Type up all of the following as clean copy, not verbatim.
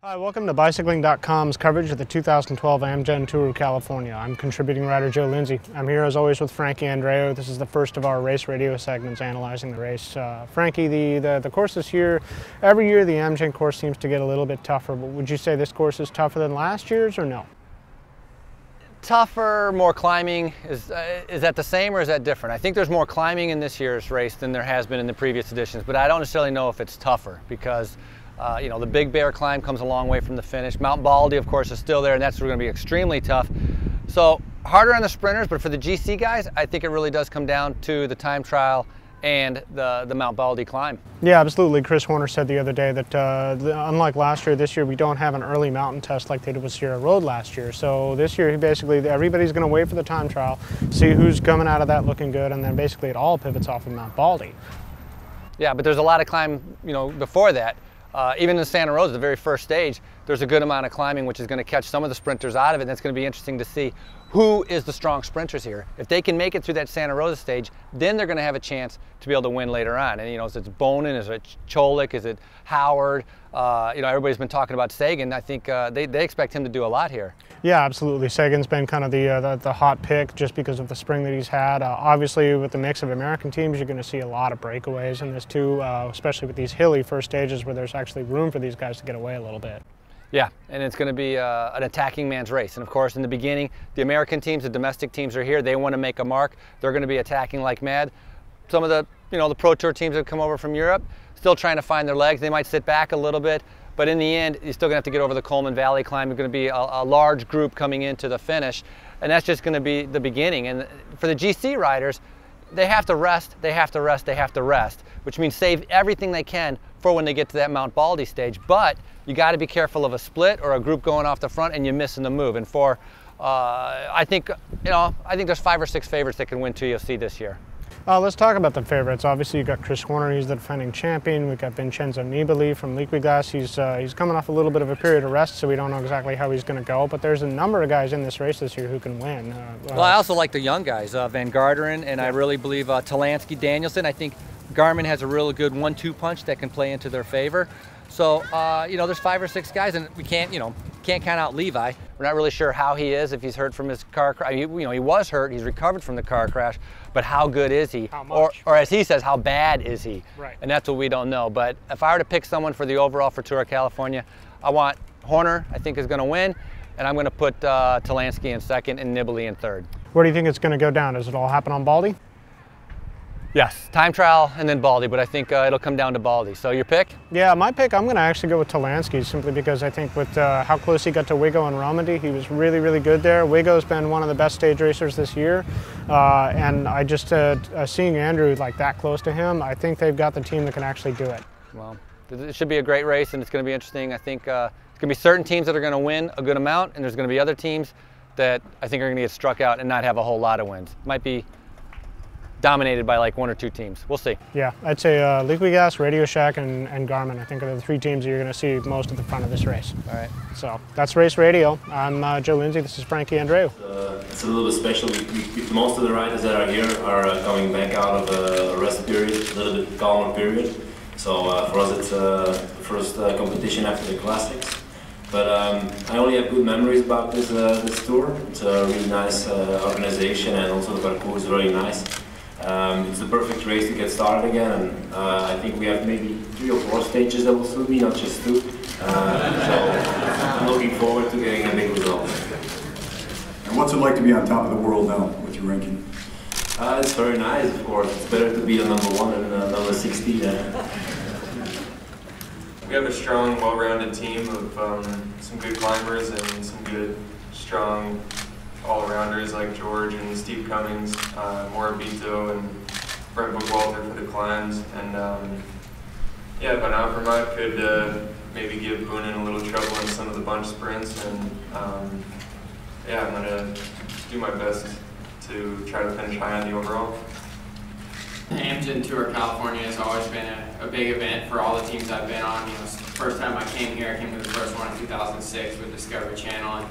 Hi, welcome to Bicycling.com's coverage of the 2012 Amgen Tour of California. I'm contributing writer Joe Lindsay. I'm here as always with Frankie Andreu. This is the first of our race radio segments analyzing the race. Frankie, the course this year, every year the Amgen course seems to get a little bit tougher, but would you say this course is tougher than last year's or no? Tougher, more climbing. Is that the same or is that different? I think there's more climbing in this year's race than there has been in the previous editions, but I don't necessarily know if it's tougher because you know, the Big Bear climb comes a long way from the finish. Mount Baldy, of course, is still there, and that's going to be extremely tough. So harder on the sprinters, but for the GC guys, I think it really does come down to the time trial and the Mount Baldy climb. Yeah, absolutely. Chris Horner said the other day that unlike last year, this year we don't have an early mountain test like they did with Sierra Road last year. So this year, everybody's going to wait for the time trial, see who's coming out of that looking good, and then basically it all pivots off of Mount Baldy. Yeah, but there's a lot of climb, you know, before that. Even in Santa Rosa, the very first stage, there's a good amount of climbing, which is going to catch some of the sprinters out of it, and it's going to be interesting to see who is the strong sprinters here. If they can make it through that Santa Rosa stage, then they're going to have a chance to be able to win later on. And, you know, is it Bonin, is it Cholik, is it Howard? You know, everybody's been talking about Sagan. I think they expect him to do a lot here. Yeah, absolutely. Sagan's been kind of the hot pick just because of the spring that he's had. Obviously, with the mix of American teams, you're going to see a lot of breakaways in this too, especially with these hilly first stages where there's actually room for these guys to get away a little bit. Yeah, and it's going to be an attacking man's race. And of course, in the beginning, the American teams, the domestic teams are here. They want to make a mark. They're going to be attacking like mad. Some of the, you know, the Pro Tour teams that come over from Europe, still trying to find their legs. They might sit back a little bit, but in the end, you're still going to have to get over the Coleman Valley climb. There's going to be a large group coming into the finish, and that's just going to be the beginning. And for the GC riders, they have to rest, they have to rest, they have to rest, which means save everything they can for when they get to that Mount Baldy stage. But you got to be careful of a split or a group going off the front and you're missing the move. And for, I think there's 5 or 6 favorites that can win TOC this year. Let's talk about the favorites. Obviously, you've got Chris Horner, he's the defending champion. We've got Vincenzo Nibali from Liquigas. He's coming off a little bit of a period of rest, so we don't know exactly how he's going to go. But there's a number of guys in this race this year who can win. Well, I also like the young guys, Van Garderen, and I really believe Talansky, Danielson. I think Garmin has a really good 1-2 punch that can play into their favor. So, you know, there's 5 or 6 guys, and we can't count out Levi. We're not really sure how he is, if he's hurt from his car crash. You know, he was hurt, he's recovered from the car crash, but how good is he? How much? Or as he says, how bad is he? Right. And that's what we don't know. But if I were to pick someone for the overall for Tour of California, I want Horner, I think is going to win, and I'm going to put Talansky in second and Nibali in third. Where do you think it's going to go down? Does it all happen on Baldy? Yes, time trial and then Baldy, but I think it'll come down to Baldy. So your pick? Yeah, my pick, I'm going to actually go with Talansky simply because I think with how close he got to Wigo and Romandy, he was really, really good there. Wigo's been one of the best stage racers this year, and I just, seeing Andrew like that close to him, I think they've got the team that can actually do it. Well, it should be a great race and it's going to be interesting. I think it's going to be certain teams that are going to win a good amount, and there's going to be other teams that I think are going to get struck out and not have a whole lot of wins. Might be dominated by like 1 or 2 teams. We'll see. Yeah, I'd say Liquigas, Radio Shack, and Garmin, I think, are the 3 teams that you're going to see most at the front of this race. All right. So that's Race Radio. I'm Joe Lindsay. This is Frankie Andreu. It's a little bit special. Most of the riders that are here are coming back out of a rest period, a little bit calmer period. So for us, it's the first competition after the classics. But I only have good memories about this tour. It's a really nice organization, and also the parcours is very nice. It's the perfect race to get started again, and I think we have maybe 3 or 4 stages that will suit me, not just 2. So I'm looking forward to getting a big result. And what's it like to be on top of the world now with your ranking? It's very nice, of course. It's better to be a number 1 than number 16. We have a strong, well-rounded team of some good climbers and some good, strong all-arounders like George and Steve Cummings, Morabito and Brent Bookwalter for the climbs. And yeah, Van Avermaet could maybe give Boonen a little trouble in some of the bunch sprints. And yeah, I'm going to do my best to try to finish high on the overall. The Amgen Tour of California has always been a big event for all the teams I've been on. You know, first time I came here, I came to the first one in 2006 with Discovery Channel.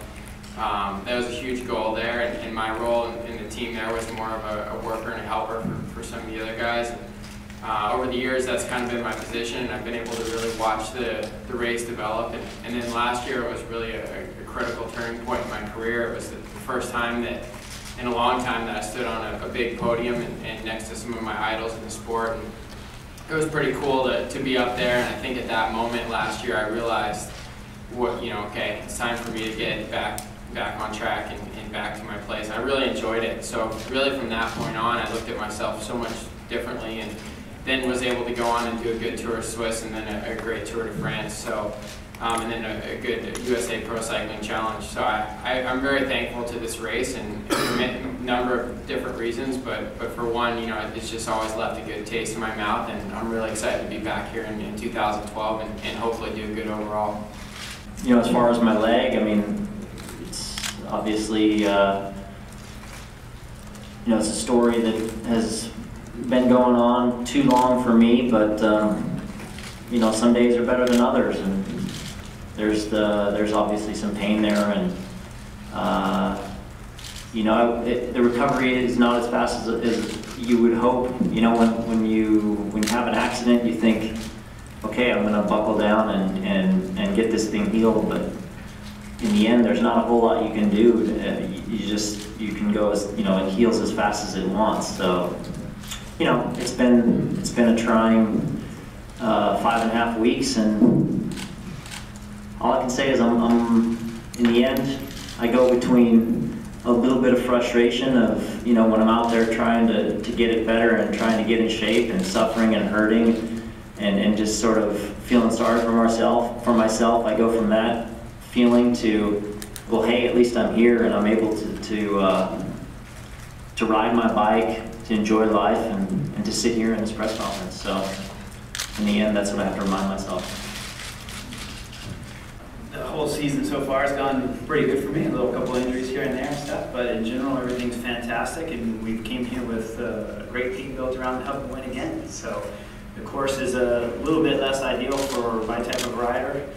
And that was a huge goal there, and my role in the team there was more of a worker and a helper for some of the other guys. over the years, that's kind of been my position, and I've been able to really watch the race develop. And then last year, it was really a critical turning point in my career. It was the first time that, in a long time, that I stood on a big podium and next to some of my idols in the sport. And it was pretty cool to be up there, and I think at that moment last year, I realized okay, it's time for me to get back on track and back to my place. I really enjoyed it. So really from that point on, I looked at myself so much differently, and then was able to go on and do a good Tour of Swiss and then a great Tour de France. So, and then a good USA Pro Cycling Challenge. So I'm very thankful to this race, and for a number of different reasons, but for one, it's just always left a good taste in my mouth, and I'm really excited to be back here in 2012 and hopefully do good overall. As far as my leg, I mean, it's obviously, it's a story that has been going on too long for me, but some days are better than others, and there's obviously some pain there, and the recovery is not as fast as you would hope. When you have an accident, you think, okay, I'm going to buckle down and get this thing healed, but in the end, there's not a whole lot you can do. You can go it heals as fast as it wants. So, it's been a trying 5.5 weeks, and all I can say is I'm in the end, I go between a little bit of frustration of when I'm out there trying to get it better and trying to get in shape and suffering and hurting. And just sort of feeling sorry for myself. I go from that feeling to, well, hey, at least I'm here and I'm able to ride my bike, to enjoy life, and to sit here in this press conference. So in the end, that's what I have to remind myself. The whole season so far has gone pretty good for me. A couple injuries here and there and stuff, but in general, everything's fantastic, and we came here with a great team built around to help win again. So. The course is a little bit less ideal for my type of rider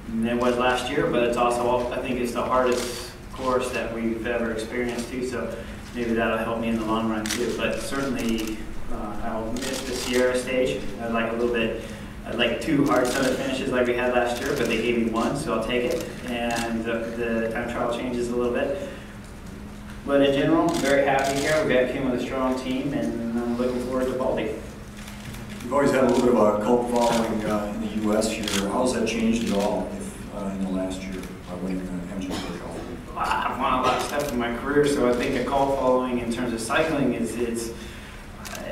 than it was last year, but it's also, I think it's the hardest course that we've ever experienced too, so maybe that'll help me in the long run too. But certainly I'll miss the Sierra stage. I'd like 2 hard summit finishes like we had last year, but they gave me 1, so I'll take it. And the time trial changes a little bit. But in general, I'm very happy here. We came with a strong team, and I'm looking forward to Baldy. You've always had a little bit of a cult following in the U.S. here. How has that changed at all in the last year by winning the Amgen Tour California? I've won a lot of stuff in my career, so I think a cult following in terms of cycling it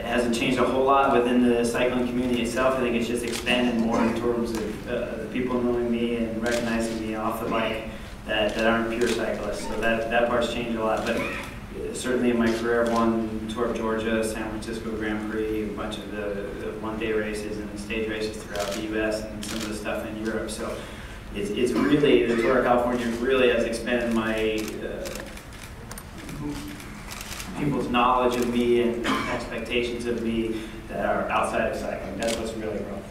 hasn't changed a whole lot within the cycling community itself. I think it's just expanded more in terms of the people knowing me and recognizing me off the bike that aren't pure cyclists. So that part's changed a lot. But certainly in my career, I've won Tour of Georgia, San Francisco Grand Prix, a bunch of the one-day races and stage races throughout the U.S. and some of the stuff in Europe. So it's really, the Tour of California really has expanded my people's knowledge of me and expectations of me that are outside of cycling. That's what's really grown.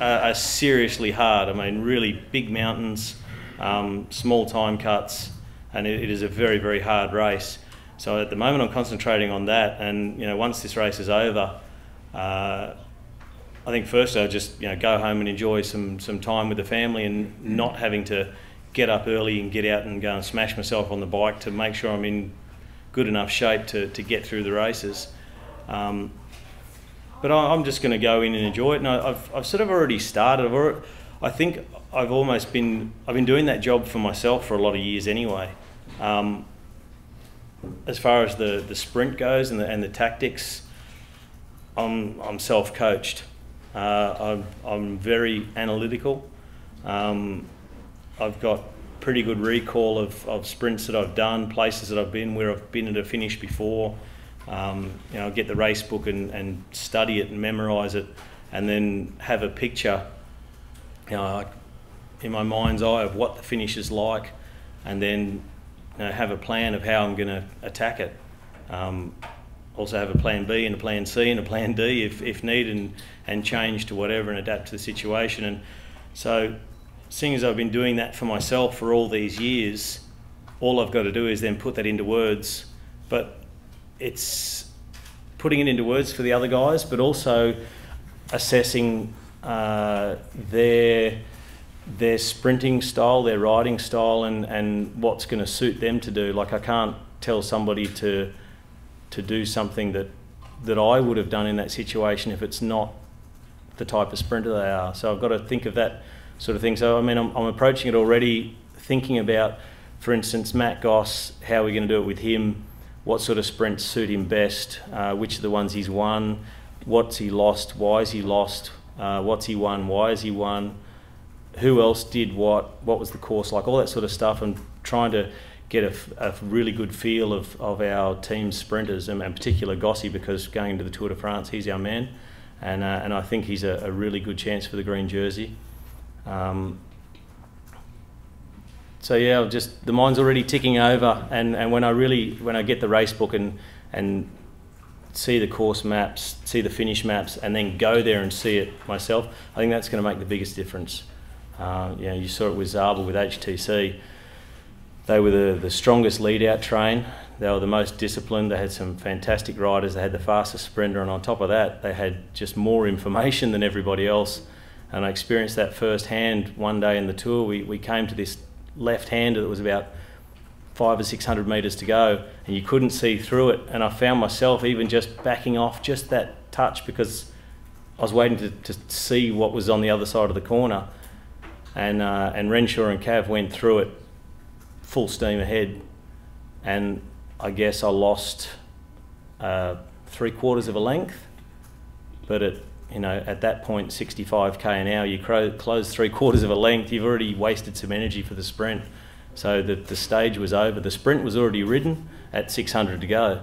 Are seriously hard. I mean, really big mountains, small time cuts, and it is a very, very hard race. So at the moment I'm concentrating on that, and once this race is over, I think firstly I'll just go home and enjoy some time with the family, and not having to get up early and get out and go and smash myself on the bike to make sure I'm in good enough shape to get through the races. But I'm just going to go in and enjoy it, and I've sort of already started. I think I've been doing that job for myself for a lot of years anyway. As far as the sprint goes and the tactics, I'm self-coached. I'm very analytical. I've got pretty good recall of sprints that I've done, places that I've been where I've been at a finish before. I get the race book and study it and memorise it, and then have a picture in my mind's eye of what the finish is like, and then have a plan of how I'm going to attack it. Also have a plan B and a plan C and a plan D if needed, and change to whatever and adapt to the situation. And so, seeing as I've been doing that for myself for all these years, all I've got to do is then put that into words. But putting it into words for the other guys, but also assessing their sprinting style, their riding style, and what's going to suit them to do. Like, I can't tell somebody to do something that I would have done in that situation if it's not the type of sprinter they are. So I've got to think of that sort of thing. So I mean, I'm approaching it already thinking about, for instance, Matt Goss, how are we going to do it with him? What sort of sprints suit him best? Which are the ones he's won? What's he lost? Why is he lost? What's he won? Why has he won? Who else did what? What was the course like? All that sort of stuff, and trying to get a really good feel of our team's sprinters, and in particular Gossy, because going into the Tour de France, he's our man, and I think he's a really good chance for the green jersey. So yeah, just the mind's already ticking over, and when I get the race book and see the course maps, see the finish maps, and then go there and see it myself, I think that's going to make the biggest difference. You saw it with Zabel with HTC. They were the strongest lead-out train. They were the most disciplined. They had some fantastic riders. They had the fastest sprinter, and on top of that, they had just more information than everybody else. And I experienced that firsthand one day in the Tour. We came to this left-hander that was about 500 or 600 metres to go, and you couldn't see through it. And I found myself even just backing off just that touch, because I was waiting to see what was on the other side of the corner. And Renshaw and Cav went through it full steam ahead, and I guess I lost 3/4 of a length. But at that point, 65k an hour, you close 3/4 of a length, you've already wasted some energy for the sprint. So the stage was over. The sprint was already ridden at 600 to go,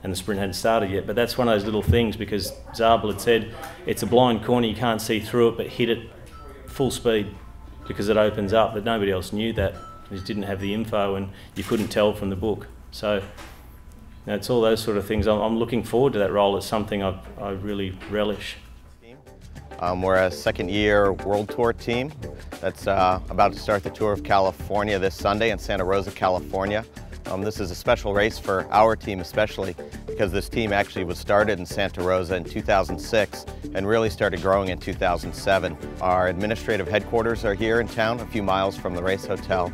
and the sprint hadn't started yet. But that's one of those little things, because Zabel had said it's a blind corner, you can't see through it, but hit it full speed because it opens up. But nobody else knew that. You just didn't have the info, and you couldn't tell from the book. So it's all those sort of things. I'm looking forward to that role. It's something I really relish. We're a second-year World Tour team that's about to start the Tour of California this Sunday in Santa Rosa, California. This is a special race for our team, especially because this team actually was started in Santa Rosa in 2006 and really started growing in 2007. Our administrative headquarters are here in town, a few miles from the race hotel,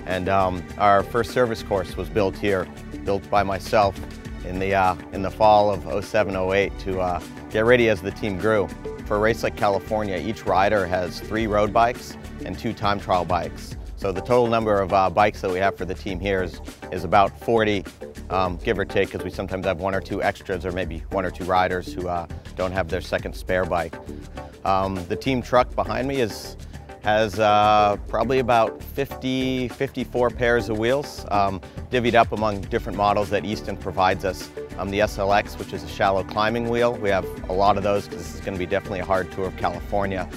and our first service course was built here, built by myself in the fall of 07-08 to get ready as the team grew. For a race like California, each rider has 3 road bikes and 2 time trial bikes. So the total number of bikes that we have for the team here is about 40, give or take, because we sometimes have 1 or 2 extras, or maybe 1 or 2 riders who don't have their second spare bike. The team truck behind me has probably about 54 pairs of wheels, divvied up among different models that Easton provides us. The SLX, which is a shallow climbing wheel, we have a lot of those because this is going to be definitely a hard tour of California.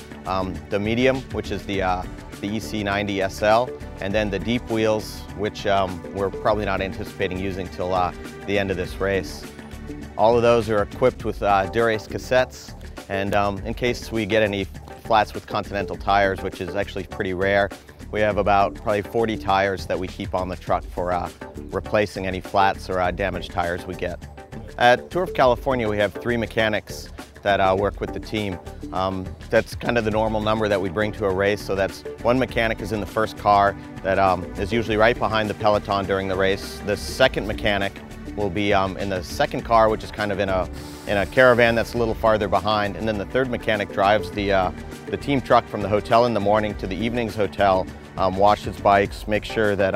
The medium, which is the EC90 SL, and then the deep wheels, which we're probably not anticipating using till the end of this race. All of those are equipped with Dura-Ace cassettes, and in case we get any flats with Continental tires, which is actually pretty rare, we have about probably 40 tires that we keep on the truck for replacing any flats or damaged tires we get. At Tour of California, we have 3 mechanics that work with the team. That's kind of the normal number that we bring to a race. So that's 1 mechanic is in the first car that is usually right behind the peloton during the race. The second mechanic will be in the second car, which is kind of in a caravan that's a little farther behind. And then the third mechanic drives the team truck from the hotel in the morning to the evening's hotel, washes bikes, makes sure that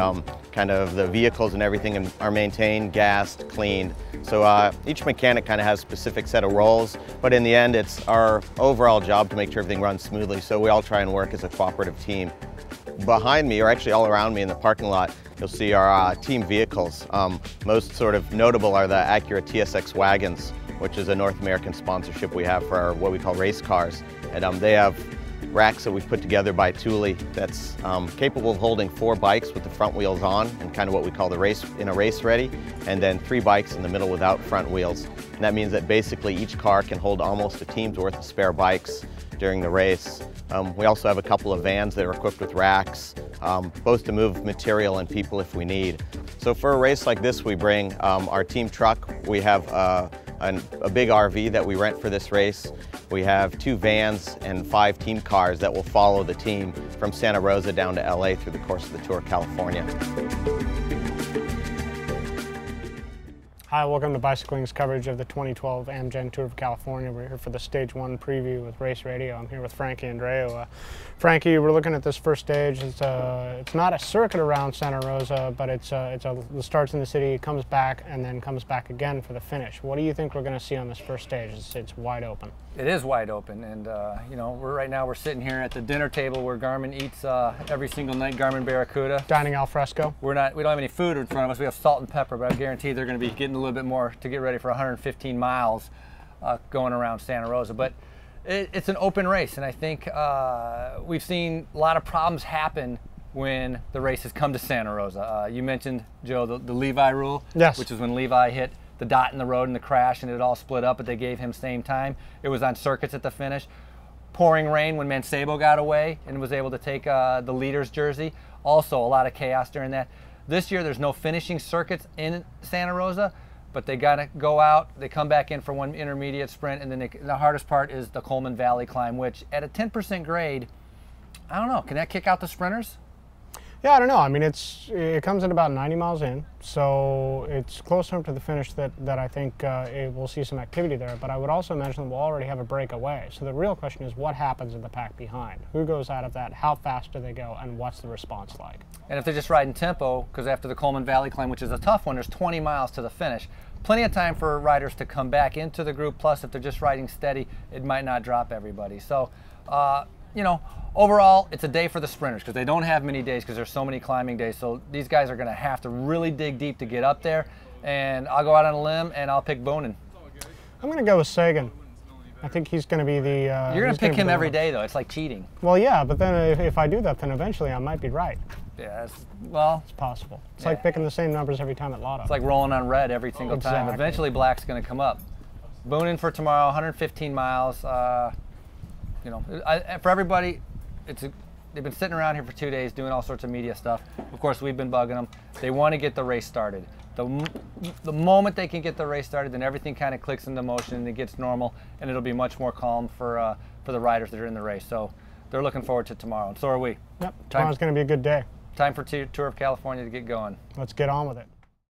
kind of the vehicles and everything are maintained, gassed, cleaned. So each mechanic kind of has a specific set of roles, but in the end it's our overall job to make sure everything runs smoothly, so we all try and work as a cooperative team. Behind me, or actually all around me in the parking lot, you'll see our team vehicles. Most sort of notable are the Acura TSX wagons, which is a North American sponsorship we have for our, what we call race cars. And they have racks that we've put together by Thule that's capable of holding 4 bikes with the front wheels on, and kind of what we call the race ready, and then 3 bikes in the middle without front wheels. And that means that basically each car can hold almost a team's worth of spare bikes during the race. We also have a couple of vans that are equipped with racks, both to move material and people if we need. So for a race like this, we bring our team truck. We have a a big RV that we rent for this race. We have 2 vans and 5 team cars that will follow the team from Santa Rosa down to LA through the course of the Tour of California. Hi, welcome to Bicycling's coverage of the 2012 Amgen Tour of California. We're here for the Stage 1 preview with Race Radio. I'm here with Frankie Andreu. Frankie, we're looking at this first stage. It's not a circuit around Santa Rosa, but it starts in the city, comes back, and then comes back again for the finish. What do you think we're going to see on this first stage? It's wide open. It is wide open, and you know, right now we're sitting here at the dinner table where Garmin eats every single night. Garmin Barracuda. Dining al fresco. We don't have any food in front of us. We have salt and pepper, but I guarantee they're going to be getting a little bit more to get ready for 115 miles going around Santa Rosa. But it's an open race, and I think we've seen a lot of problems happen when the race has come to Santa Rosa. You mentioned, Joe, the Levi rule, yes, which is when Levi hit the dot in the road in the crash and it all split up, but they gave him same time. It was on circuits at the finish. Pouring rain when Mancebo got away and was able to take the leader's jersey. Also a lot of chaos during that. This year there's no finishing circuits in Santa Rosa, but they got to go out, they come back in for one intermediate sprint, and then the hardest part is the Coleman Valley climb, which at a 10% grade, I don't know, can that kick out the sprinters? Yeah, I don't know. I mean, it comes in about 90 miles in, so it's close enough to the finish that I think we'll see some activity there. But I would also mention that we'll already have a breakaway. So the real question is what happens in the pack behind? Who goes out of that? How fast do they go? And what's the response like? And if they're just riding tempo, because after the Coleman Valley climb, which is a tough one, there's 20 miles to the finish. Plenty of time for riders to come back into the group. Plus, if they're just riding steady, it might not drop everybody. So, you know, overall, it's a day for the sprinters because they don't have many days because there's so many climbing days. So these guys are going to have to really dig deep to get up there. And I'll go out on a limb and I'll pick Boonen. I'm going to go with Sagan. I think he's going to be the... You're going to pick him every day, though. It's like cheating. Well, yeah, but then if I do that, then eventually I might be right. Yeah, well... It's possible. It's like picking the same numbers every time at Lotto. It's like rolling on red every single time. Eventually, black's going to come up. Boonen for tomorrow, 115 miles. You know, for everybody, they've been sitting around here for 2 days doing all sorts of media stuff. Of course, we've been bugging them. They want to get the race started. The moment they can get the race started, then everything kind of clicks into motion and it gets normal, and it'll be much more calm for the riders that are in the race. So they're looking forward to tomorrow, and so are we. Yep, tomorrow's going to be a good day. Time for Tour of California to get going. Let's get on with it.